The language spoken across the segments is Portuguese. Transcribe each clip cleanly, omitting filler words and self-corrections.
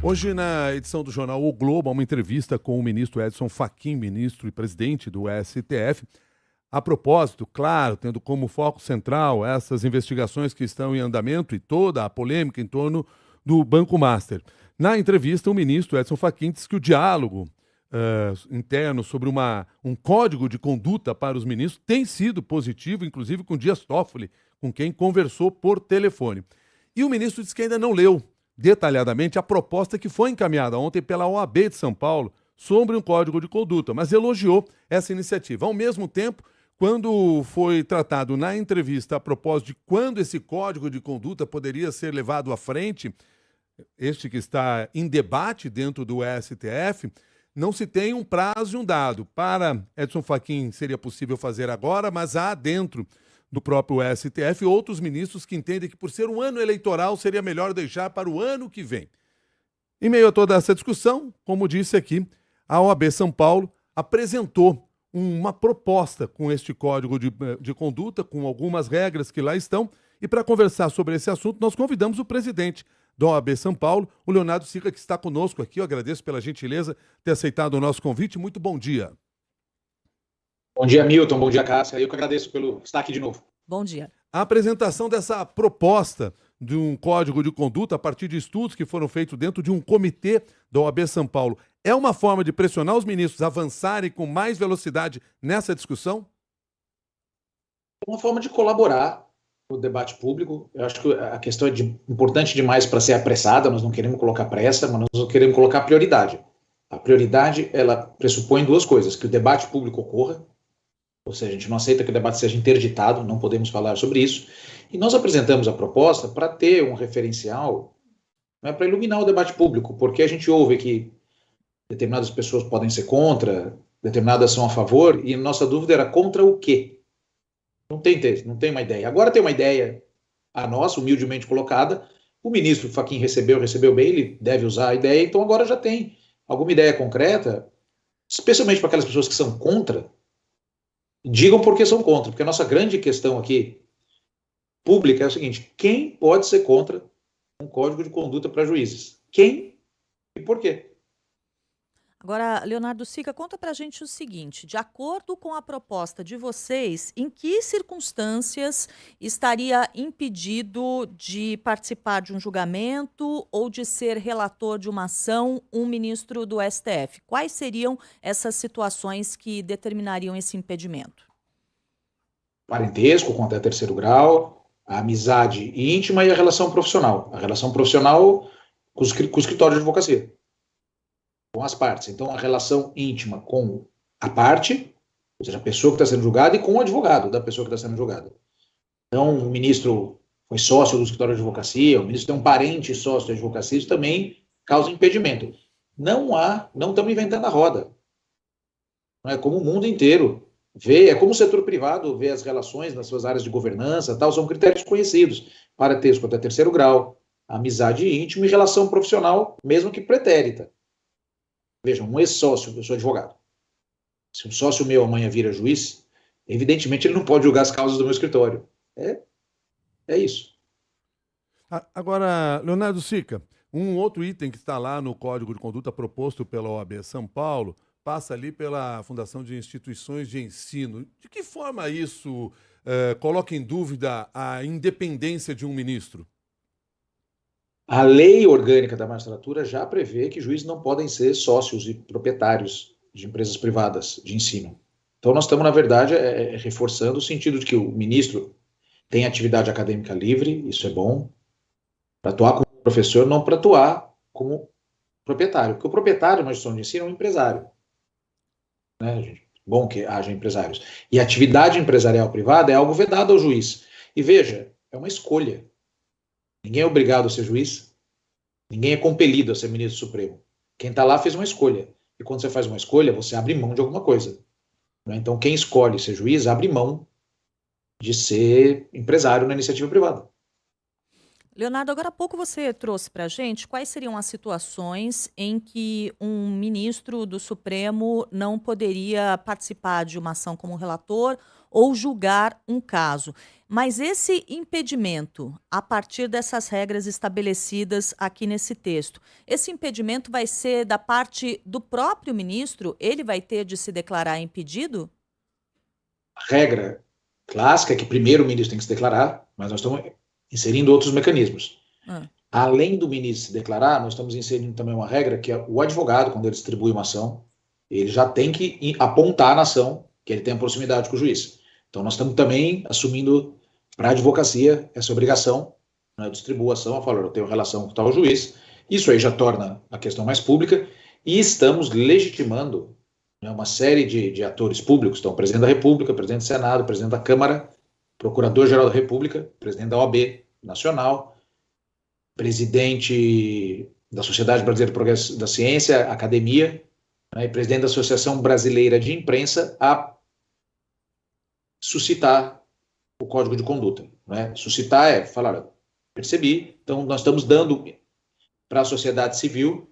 Hoje, na edição do jornal O Globo, há uma entrevista com o ministro Edson Fachin, ministro e presidente do STF. A propósito, claro, tendo como foco central essas investigações que estão em andamento e toda a polêmica em torno do Banco Master. Na entrevista, o ministro Edson Fachin disse que o diálogo interno sobre um código de conduta para os ministros tem sido positivo, inclusive com Dias Toffoli, com quem conversou por telefone. E o ministro disse que ainda não leu detalhadamente a proposta que foi encaminhada ontem pela OAB de São Paulo sobre um código de conduta, mas elogiou essa iniciativa. Ao mesmo tempo, quando foi tratado na entrevista a propósito de quando esse código de conduta poderia ser levado à frente, este que está em debate dentro do STF, não se tem um prazo e um dado. Para Edson Fachin seria possível fazer agora, mas há dentro do próprio STF outros ministros que entendem que por ser um ano eleitoral seria melhor deixar para o ano que vem. Em meio a toda essa discussão, como disse aqui, a OAB São Paulo apresentou uma proposta com este código de conduta, com algumas regras que lá estão, e para conversar sobre esse assunto nós convidamos o presidente da OAB São Paulo, o Leonardo Sica, que está conosco aqui. Eu agradeço pela gentileza de ter aceitado o nosso convite. Muito bom dia. Bom dia, Milton. Bom dia, Cássia. Eu que agradeço pelo estar aqui de novo. Bom dia. A apresentação dessa proposta de um código de conduta a partir de estudos que foram feitos dentro de um comitê da OAB São Paulo é uma forma de pressionar os ministros a avançarem com mais velocidade nessa discussão? É uma forma de colaborar no debate público. Eu acho que a questão é importante demais para ser apressada. Nós não queremos colocar pressa, mas nós queremos colocar prioridade. A prioridade, ela pressupõe duas coisas: que o debate público ocorra, ou seja, a gente não aceita que o debate seja interditado, não podemos falar sobre isso. E nós apresentamos a proposta para ter um referencial, né, para iluminar o debate público, porque a gente ouve que determinadas pessoas podem ser contra, determinadas são a favor, e nossa dúvida era contra o quê? Não tem uma ideia. Agora tem uma ideia, a nossa, humildemente colocada. O ministro Fachin recebeu bem, ele deve usar a ideia, então agora já tem alguma ideia concreta, especialmente para aquelas pessoas que são contra. Digam por que são contra, porque a nossa grande questão aqui pública é o seguinte: quem pode ser contra um código de conduta para juízes? Quem e por quê? Agora, Leonardo Sica, conta pra gente o seguinte: de acordo com a proposta de vocês, em que circunstâncias estaria impedido de participar de um julgamento ou de ser relator de uma ação um ministro do STF? Quais seriam essas situações que determinariam esse impedimento? Parentesco com até terceiro grau, a amizade íntima e a relação profissional. A relação profissional com o escritório de advocacia, com as partes. Então, a relação íntima com a parte, ou seja, a pessoa que está sendo julgada, e com o advogado da pessoa que está sendo julgada. Então, o ministro foi sócio do escritório de advocacia, o ministro tem um parente sócio de advocacia, isso também causa impedimento. Não estamos inventando a roda. Não é como o mundo inteiro vê, é como o setor privado vê as relações nas suas áreas de governança, tal, são critérios conhecidos: parentesco até terceiro grau, amizade íntima e relação profissional, mesmo que pretérita. Vejam, um ex-sócio, eu sou advogado. Se um sócio meu amanhã vira juiz, evidentemente ele não pode julgar as causas do meu escritório. É isso. Agora, Leonardo Sica, um outro item que está lá no Código de Conduta proposto pela OAB São Paulo passa ali pela Fundação de Instituições de Ensino. De que forma isso coloca em dúvida a independência de um ministro? A lei orgânica da magistratura já prevê que juízes não podem ser sócios e proprietários de empresas privadas de ensino. Então, nós estamos, na verdade, reforçando o sentido de que o ministro tem atividade acadêmica livre, isso é bom, para atuar como professor, não para atuar como proprietário. Porque o proprietário na instituição de ensino é um empresário. Né, gente? Bom que haja empresários. E a atividade empresarial privada é algo vedado ao juiz. E veja, é uma escolha. Ninguém é obrigado a ser juiz, ninguém é compelido a ser ministro supremo. Quem está lá fez uma escolha. E quando você faz uma escolha, você abre mão de alguma coisa. Né? Então, quem escolhe ser juiz, abre mão de ser empresário na iniciativa privada. Leonardo, agora há pouco você trouxe para a gente quais seriam as situações em que um ministro do Supremo não poderia participar de uma ação como relator ou julgar um caso. Mas esse impedimento, a partir dessas regras estabelecidas aqui nesse texto, esse impedimento vai ser da parte do próprio ministro? Ele vai ter de se declarar impedido? A regra clássica é que primeiro o ministro tem que se declarar, mas nós estamos inserindo outros mecanismos. Além do ministro se declarar, nós estamos inserindo também uma regra que é o advogado, quando ele distribui uma ação, ele já tem que apontar na ação que ele tem a proximidade com o juiz. Então nós estamos também assumindo para a advocacia essa obrigação, né, eu distribuo a ação, eu falo, eu tenho relação com tal juiz, isso aí já torna a questão mais pública, e estamos legitimando, né, uma série de atores públicos, então o presidente da República, o presidente do Senado, o presidente da Câmara, Procurador-Geral da República, presidente da OAB Nacional, presidente da Sociedade Brasileira de Progresso da Ciência, Academia, né, e presidente da Associação Brasileira de Imprensa, a suscitar o Código de Conduta. Né? Suscitar é falar, percebi, então nós estamos dando para a sociedade civil,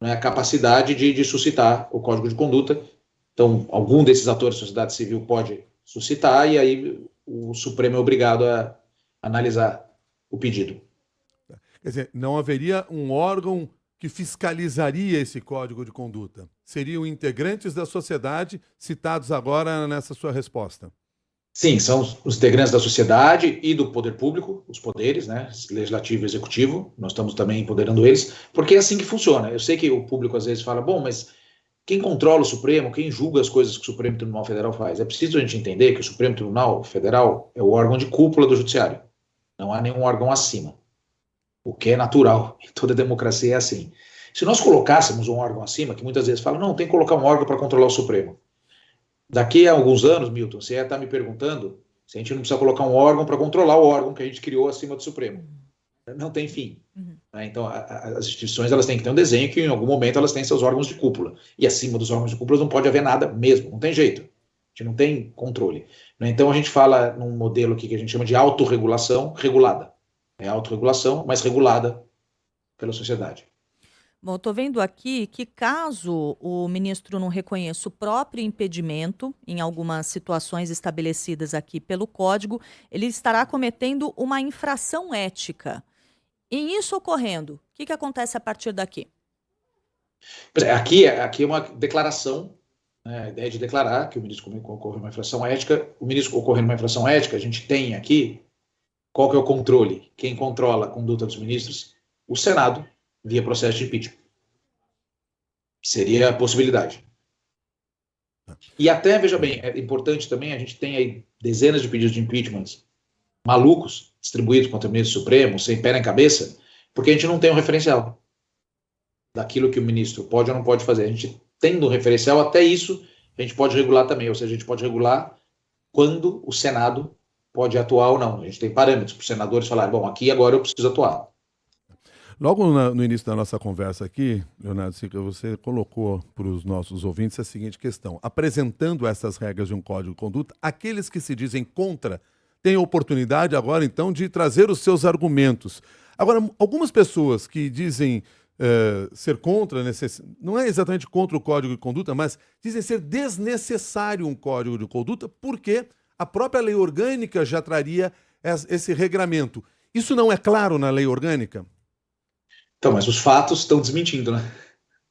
né, a capacidade de suscitar o Código de Conduta. Então, algum desses atores da sociedade civil pode suscitar, e aí o Supremo é obrigado a analisar o pedido. Quer dizer, não haveria um órgão que fiscalizaria esse código de conduta. Seriam integrantes da sociedade citados agora nessa sua resposta. Sim, são os integrantes da sociedade e do poder público, os poderes, né, legislativo e executivo, nós estamos também empoderando eles, porque é assim que funciona. Eu sei que o público às vezes fala, bom, mas quem controla o Supremo, quem julga as coisas que o Supremo Tribunal Federal faz? É preciso a gente entender que o Supremo Tribunal Federal é o órgão de cúpula do Judiciário. Não há nenhum órgão acima. O que é natural. Em toda democracia é assim. Se nós colocássemos um órgão acima, que muitas vezes falam, não, tem que colocar um órgão para controlar o Supremo. Daqui a alguns anos, Milton, você está me perguntando se a gente não precisa colocar um órgão para controlar o órgão que a gente criou acima do Supremo. Não tem fim. Né? Então, as instituições elas têm que ter um desenho que, em algum momento, elas têm seus órgãos de cúpula. E acima dos órgãos de cúpula não pode haver nada mesmo. Não tem jeito. A gente não tem controle. Né? Então, a gente fala num modelo aqui que a gente chama de autorregulação regulada. É autorregulação, mas regulada pela sociedade. Bom, estou vendo aqui que caso o ministro não reconheça o próprio impedimento, em algumas situações estabelecidas aqui pelo Código, ele estará cometendo uma infração ética. E isso ocorrendo, o que acontece a partir daqui? Aqui é uma declaração, né, a ideia de declarar que o ministro ocorreu uma infração ética. O ministro ocorrendo uma infração ética, a gente tem aqui, qual que é o controle? Quem controla a conduta dos ministros? O Senado, via processo de impeachment. Seria a possibilidade. E até, veja bem, é importante também, a gente tem aí dezenas de pedidos de impeachment malucos, distribuídos contra o ministro Supremo, sem pé nem cabeça, porque a gente não tem um referencial daquilo que o ministro pode ou não pode fazer. A gente tendo um referencial, até isso a gente pode regular também, ou seja, a gente pode regular quando o Senado pode atuar ou não. A gente tem parâmetros para os senadores falarem, bom, aqui agora eu preciso atuar. Logo no início da nossa conversa aqui, Leonardo Sica, você colocou para os nossos ouvintes a seguinte questão. Apresentando essas regras de um código de conduta, aqueles que se dizem contra têm a oportunidade agora, então, de trazer os seus argumentos. Agora, algumas pessoas que dizem ser contra, não é exatamente contra o código de conduta, mas dizem ser desnecessário um código de conduta porque a própria lei orgânica já traria esse regramento. Isso não é claro na lei orgânica? Então, mas os fatos estão desmentindo, né?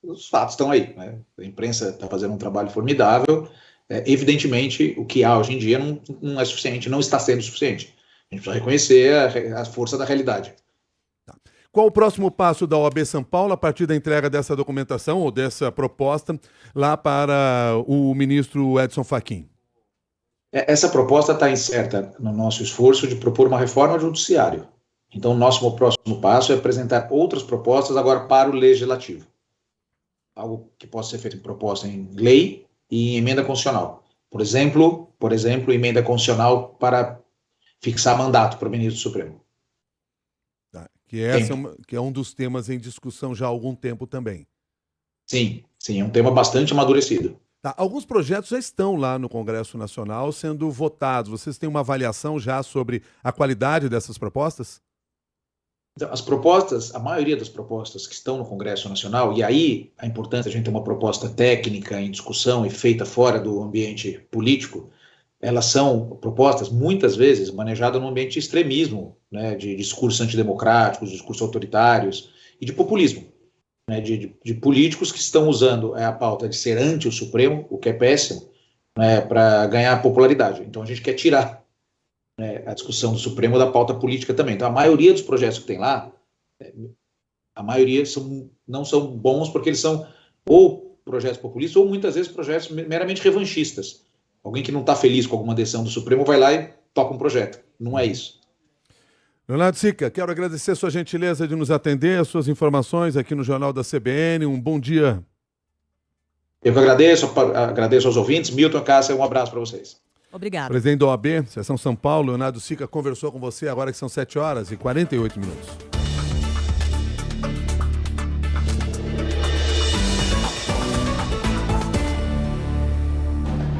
Os fatos estão aí, né? A imprensa está fazendo um trabalho formidável. Evidentemente, o que há hoje em dia não é suficiente, não está sendo suficiente. A gente precisa reconhecer a força da realidade. Tá. Qual o próximo passo da OAB São Paulo a partir da entrega dessa documentação ou dessa proposta lá para o ministro Edson Fachin? Essa proposta está inserta no nosso esforço de propor uma reforma do judiciário. Então, o nosso próximo passo é apresentar outras propostas agora para o legislativo. Algo que possa ser feito em proposta em lei e em emenda constitucional. Por exemplo, emenda constitucional para fixar mandato para o ministro do Supremo. Tá. Que é um dos temas em discussão já há algum tempo também. Sim, é um tema bastante amadurecido. Tá. Alguns projetos já estão lá no Congresso Nacional sendo votados. Vocês têm uma avaliação já sobre a qualidade dessas propostas? Então, as propostas, a maioria das propostas que estão no Congresso Nacional, e aí a importância de a gente ter uma proposta técnica em discussão e feita fora do ambiente político, elas são propostas, muitas vezes, manejadas no ambiente de extremismo, né, de discursos antidemocráticos, discursos autoritários e de populismo, né, de políticos que estão usando a pauta de ser anti o Supremo, o que é péssimo, né, para ganhar popularidade. Então a gente quer tirar, né, a discussão do Supremo da pauta política também. Então a maioria dos projetos que tem lá, a maioria não são bons porque eles são ou projetos populistas ou muitas vezes projetos meramente revanchistas. Alguém que não está feliz com alguma decisão do Supremo vai lá e toca um projeto. Não é isso. Leonardo Sica, quero agradecer a sua gentileza de nos atender, as suas informações aqui no Jornal da CBN. Um bom dia. Eu que agradeço aos ouvintes. Milton, Cássia, um abraço para vocês. Obrigado. Presidente da OAB, Seção São Paulo, Leonardo Sica, conversou com você agora que são 7 horas e 48 minutos.